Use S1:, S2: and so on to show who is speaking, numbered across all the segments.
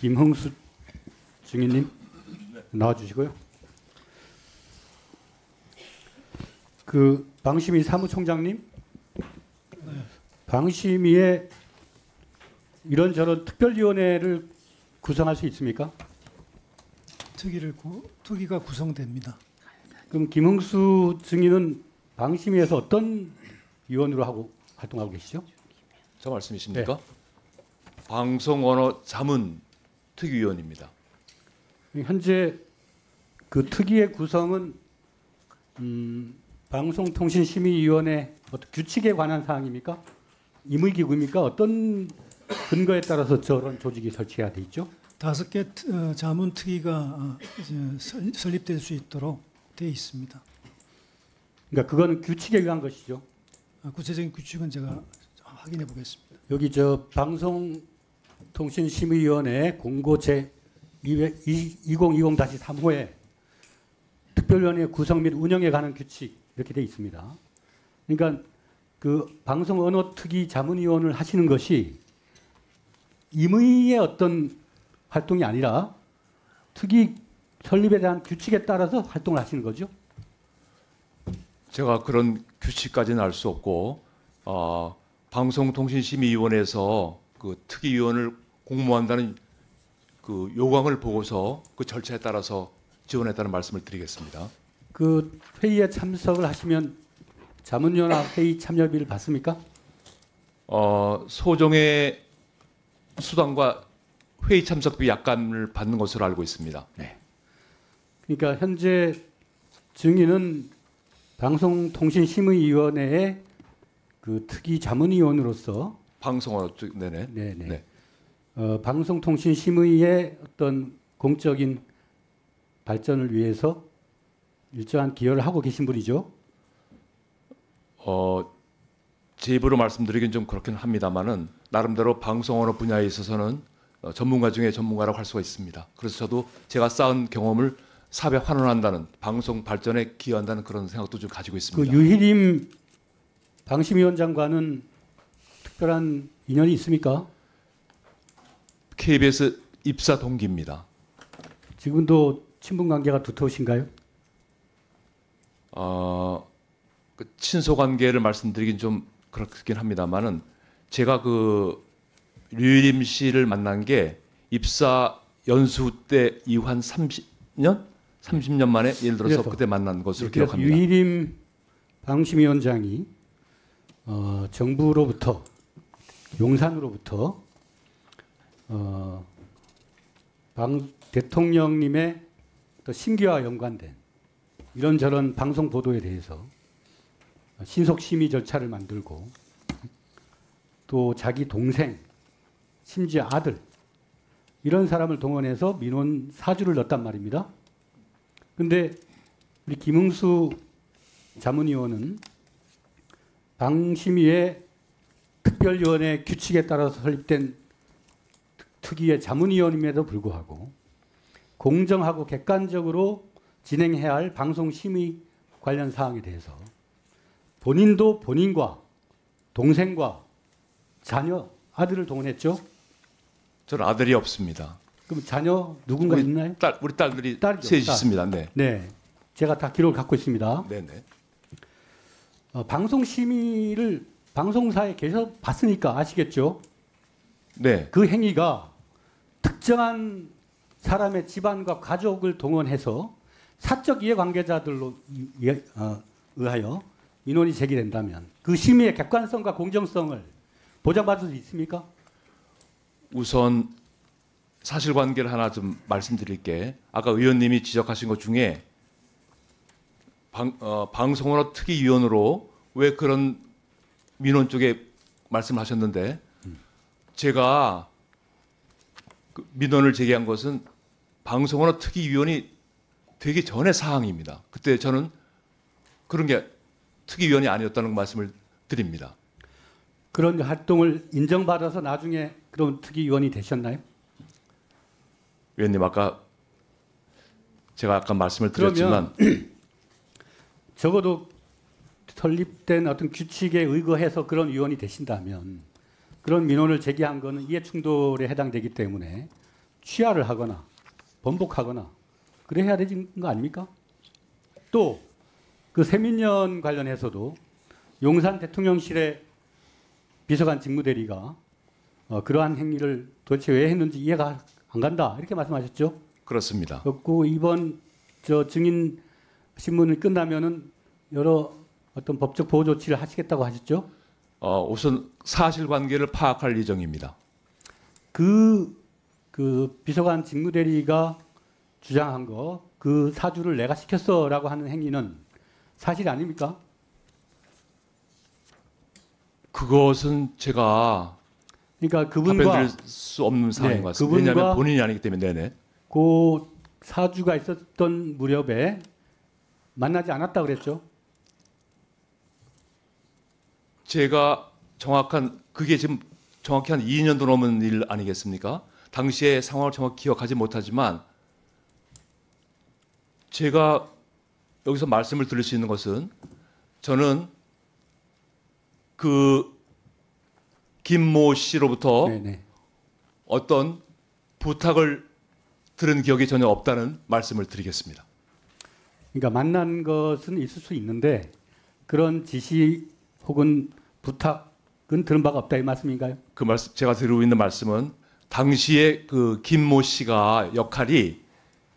S1: 김흥수 증인님 나와주시고요. 그 방심위 사무총장님, 방심위에 이런저런 특별위원회를 구성할 수 있습니까?
S2: 특위가 구성됩니다.
S1: 그럼 김흥수 증인은 방심위에서 어떤 위원으로 활동하고 계시죠?
S3: 저 말씀이십니까? 네. 방송언어자문 특위위원입니다.
S1: 현재 그 특위의 구성은 방송통신심의위원회 어떤 규칙에 관한 사항입니까? 임의기구입니까? 어떤 근거에 따라서 저런 조직이 설치해야 돼 있죠?
S2: 5개 자문 특위가 설립될 수 있도록 되어 있습니다.
S1: 그러니까 그거는 규칙에 의한 것이죠.
S2: 구체적인 규칙은 제가 확인해 보겠습니다.
S1: 여기 저 방송통신심의위원회 공고 제 2020-3호에 특별위원회 구성 및 운영에 관한 규칙 이렇게 되어 있습니다. 그러니까 그 방송언어특위 자문위원을 하시는 것이 임의의 어떤 활동이 아니라 특위 설립에 대한 규칙에 따라서 활동을 하시는 거죠?
S3: 제가 그런 규칙까지는 알 수 없고 방송통신심의위원회에서 그 특위위원을 공모한다는 그 요강을 보고서 그 절차에 따라서 지원했다는 말씀을 드리겠습니다.
S1: 그 회의에 참석을 하시면 자문위원회 회의 참여비를 받습니까?
S3: 소정의 수당과 회의 참석비 약간을 받는 것으로 알고 있습니다.
S1: 네. 그러니까 현재 증인은 방송통신심의위원회의 그 특위 자문위원으로서
S3: 방송언어 네네.
S1: 네네.
S3: 네.
S1: 방송통신심의의 어떤 공적인 발전을 위해서 일정한 기여를 하고 계신 분이죠.
S3: 제 입으로 말씀드리긴 좀 그렇긴 합니다만은 나름대로 방송언어 분야에 있어서는 전문가 중에 전문가라고 할 수가 있습니다. 그래서 저도 제가 쌓은 경험을 사업에 환원한다는 방송 발전에 기여한다는 그런 생각도 좀 가지고 있습니다.
S1: 그 유희림 방심위원장과는 특별한 인연이 있습니까?
S3: KBS 입사 동기입니다.
S1: 지금도 친분 관계가 두터우신가요?
S3: 그 친소 관계를 말씀드리긴 좀 그렇긴 합니다만은 제가 그 류일임 씨를 만난 게 입사 연수 때 이후 한 30년 만에 예를 들어서 그때 만난 것으로 기억합니다.
S1: 유희림 방심위원장이 정부로부터 용산으로부터 대통령님의 또 심기와 연관된 이런저런 방송 보도에 대해서 신속 심의 절차를 만들고 또 자기 동생 심지어 아들 이런 사람을 동원해서 민원 사주를 넣었단 말입니다. 그런데 우리 김흥수 자문위원은 방심위의 특별위원회 규칙에 따라서 설립된 특위의 자문위원임에도 불구하고 공정하고 객관적으로 진행해야 할 방송심의 관련 사항에 대해서 본인도 본인과 동생과 자녀, 아들을 동원했죠?
S3: 저는 아들이 없습니다.
S1: 그럼 자녀 누군가 있나요?
S3: 우리 딸들이 셋이 있습니다. 네.
S1: 네, 제가 다 기록을 갖고 있습니다.
S3: 네네.
S1: 방송심의를 방송사에 계속 봤으니까 아시겠죠?
S3: 네.
S1: 그 행위가 특정한 사람의 집안과 가족을 동원해서 사적 이해관계자들로 의하여 민원이 제기된다면 그 심의의 객관성과 공정성을 보장받을 수 있습니까?
S3: 우선 사실관계를 하나 좀 말씀드릴게. 아까 의원님이 지적하신 것 중에 방송언어 특위위원으로 왜 그런 민원 쪽에 말씀하셨는데 제가 그 민원을 제기한 것은 방송언어 특위위원이 되기 전의 사항입니다. 그때 저는 그런 게 특위위원이 아니었다는 말씀을 드립니다.
S1: 그런 활동을 인정받아서 나중에 그런 특위위원이 되셨나요?
S3: 위원님 제가 아까 말씀을 드렸지만
S1: 적어도 설립된 어떤 규칙에 의거해서 그런 위원이 되신다면 그런 민원을 제기한 것은 이해충돌에 해당되기 때문에 취하를 하거나 번복하거나 그래야 되는 거 아닙니까? 또 그 세민연 관련해서도 용산 대통령실의 비서관 직무대리가 그러한 행위를 도대체 왜 했는지 이해가 안 간다 이렇게 말씀하셨죠?
S3: 그렇습니다.
S1: 그리고 이번 증인 신문이 끝나면은 여러 어떤 법적 보호 조치를 하시겠다고 하셨죠?
S3: 우선 사실관계를 파악할 예정입니다.
S1: 그 비서관 직무대리가 주장한 그 사주를 내가 시켰어라고 하는 행위는 사실 아닙니까?
S3: 그것은 제가
S1: 그러니까
S3: 답변
S1: 그분과
S3: 드릴 수 없는 상황인
S1: 네,
S3: 것 같습니다.
S1: 그분과
S3: 왜냐하면 본인이 아니기 때문에. 네네.
S1: 그 사주가 있었던 무렵에 만나지 않았다 그랬죠?
S3: 제가 그게 지금 정확히 한 2년도 넘은 일 아니겠습니까? 당시의 상황을 정확히 기억하지 못하지만 제가 여기서 말씀을 드릴 수 있는 것은 저는 그 김모 씨로부터
S1: 네네.
S3: 어떤 부탁을 들은 기억이 전혀 없다는 말씀을 드리겠습니다.
S1: 그러니까 만난 것은 있을 수 있는데 그런 지시 혹은 부탁은 들은 바가 없다 이 말씀인가요?
S3: 그 말씀 제가 드리고 있는 말씀은 당시에 그 김모 씨가 역할이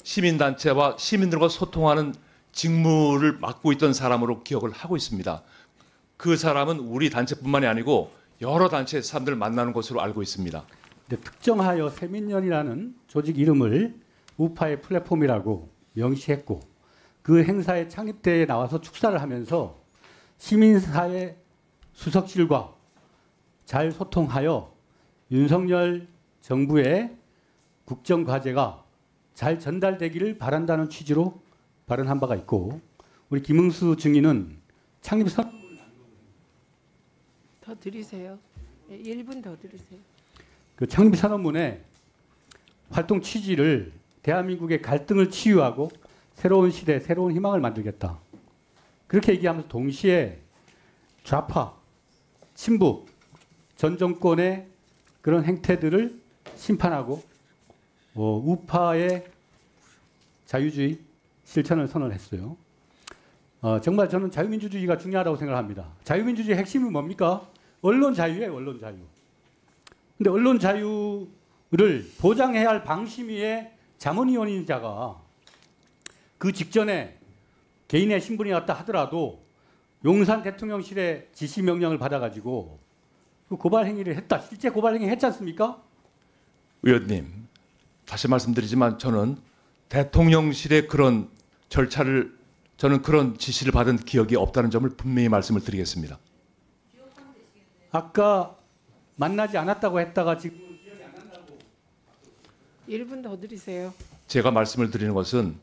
S3: 시민단체와 시민들과 소통하는 직무를 맡고 있던 사람으로 기억을 하고 있습니다. 그 사람은 우리 단체뿐만이 아니고 여러 단체 사람들을 만나는 것으로 알고 있습니다.
S1: 근데 특정하여 세민연이라는 조직 이름을 우파의 플랫폼이라고 명시했고 그 행사의 창립대에 나와서 축사를 하면서 시민사회 수석실과 잘 소통하여 윤석열 정부의 국정과제가 잘 전달되기를 바란다는 취지로 발언한 바가 있고 우리 김응수 증인은 창립 선
S4: 더 드리세요. 1분 더 드리세요.
S1: 그 창립 선언문에 활동 취지를 대한민국의 갈등을 치유하고 새로운 시대, 새로운 희망을 만들겠다. 그렇게 얘기하면서 동시에 좌파, 친북, 전 정권의 그런 행태들을 심판하고 우파의 자유주의 실천을 선언했어요. 정말 저는 자유민주주의가 중요하다고 생각합니다. 자유민주주의 핵심이 뭡니까? 언론 자유예요, 언론 자유. 근데 언론 자유를 보장해야 할 방심위의 자문위원인 자가 그 직전에 개인의 신분이었다 하더라도 용산 대통령실의 지시 명령을 받아가지고 그 고발 행위를 했다. 실제 고발 행위 했지 않습니까?
S3: 의원님, 다시 말씀드리지만 저는 대통령실의 그런 절차를 저는 그런 지시를 받은 기억이 없다는 점을 분명히 말씀을 드리겠습니다.
S1: 아까 만나지 않았다고 했다가 지금
S4: 1분 더 드리세요.
S3: 제가 말씀을 드리는 것은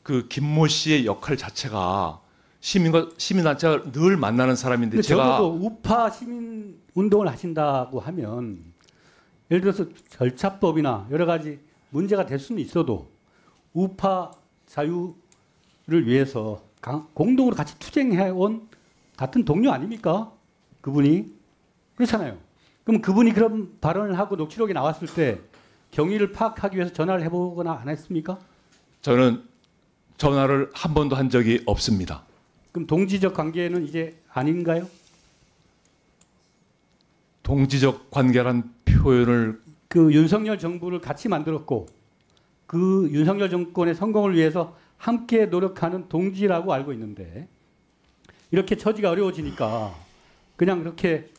S3: 그 김모 씨의 역할 자체가 시민단체가 늘 만나는 사람인데
S1: 근데
S3: 제가
S1: 적어도 우파 시민 운동을 하신다고 하면 예를 들어서 절차법이나 여러 가지 문제가 될 수는 있어도 우파 자유를 위해서 공동으로 같이 투쟁해온 같은 동료 아닙니까? 그분이 그렇잖아요. 그럼 그분이 그런 발언을 하고 녹취록이 나왔을 때 경위를 파악하기 위해서 전화를 해보거나 안 했습니까?
S3: 저는 전화를 한 번도 한 적이 없습니다.
S1: 그럼 동지적 관계는 이제 아닌가요?
S3: 동지적 관계란 표현을
S1: 그 윤석열 정부를 같이 만들었고 그 윤석열 정권의 성공을 위해서 함께 노력하는 동지라고 알고 있는데 이렇게 처지가 어려워지니까 그냥 그렇게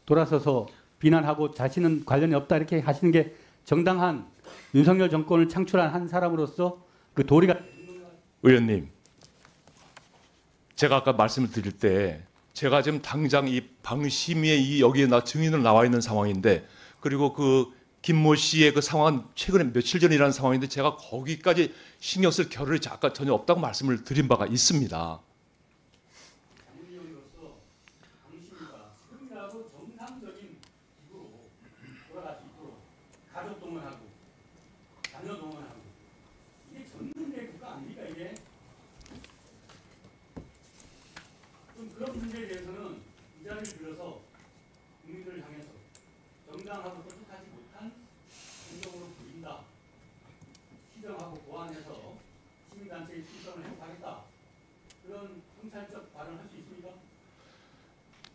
S1: 돌아서서 비난하고 자신은 관련이 없다 이렇게 하시는 게 정당한 윤석열 정권을 창출한 한 사람으로서 그 도리가
S3: 의원님, 제가 아까 말씀을 드릴 때 제가 지금 당장 이 방심위에 이 여기에 증인으로 나와 있는 상황인데 그리고 그 김모 씨의 그 상황은 최근에 며칠 전이라는 상황인데 제가 거기까지 신경 쓸 겨를이 아까 전혀 없다고 말씀을 드린 바가 있습니다.
S1: 가족 동원하고 자녀 동원하고 이게 전문의 국가 아닙니까 이게? 좀 그런 문제에 대해서는 이 자리를 빌어서 국민들을 향해서 정당하고 똑똑하지 못한 행동으로 보인다 발언을 행사하겠다. 그런 성찰적 발언을 할 수 있습니까?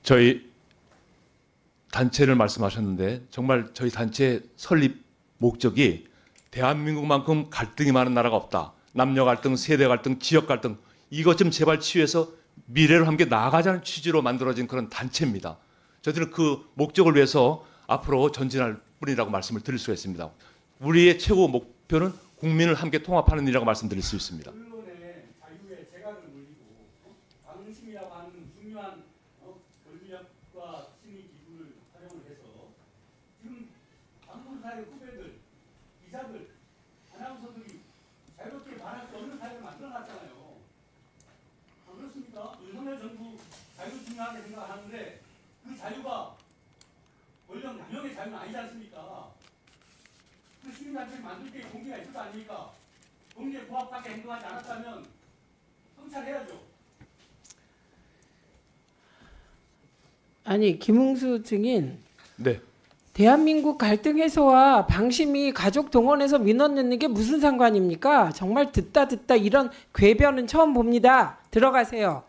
S3: 저희 단체를 말씀하셨는데 정말 저희 단체 설립 목적이 대한민국만큼 갈등이 많은 나라가 없다. 남녀 갈등, 세대 갈등, 지역 갈등 이것 좀 제발 치유해서 미래를 함께 나아가자는 취지로 만들어진 그런 단체입니다. 저희들은 그 목적을 위해서 앞으로 전진할 뿐이라고 말씀을 드릴 수가 있습니다. 우리의 최고 목표는 국민을 함께 통합하는 일이라고 말씀드릴 수 있습니다.
S1: 언론의 자유에 재갈을 물리고 방심이라고 하는 중요한 권력과 심의 기구를 활용을 해서 지금 방송사의 후배들, 기자들, 아나운서들이 자유롭게 말할 수 없는 사회를 만들어놨잖아요. 안 그렇습니까? 윤석열 정부 자유 중요하게 생각하는데 그 자유가 권력 남용의 자유는 아니지 않습니까? 그 시민단체를 만들 때 공기가 있을 거 아닙니까? 공기에 부합하게 행동하지 않았다면 성찰해야죠.
S4: 아니 김웅수 증인,
S3: 네.
S4: 대한민국 갈등 해소와 방심이 가족 동원해서 민원 넣는 게 무슨 상관입니까? 정말 듣다 이런 궤변은 처음 봅니다. 들어가세요.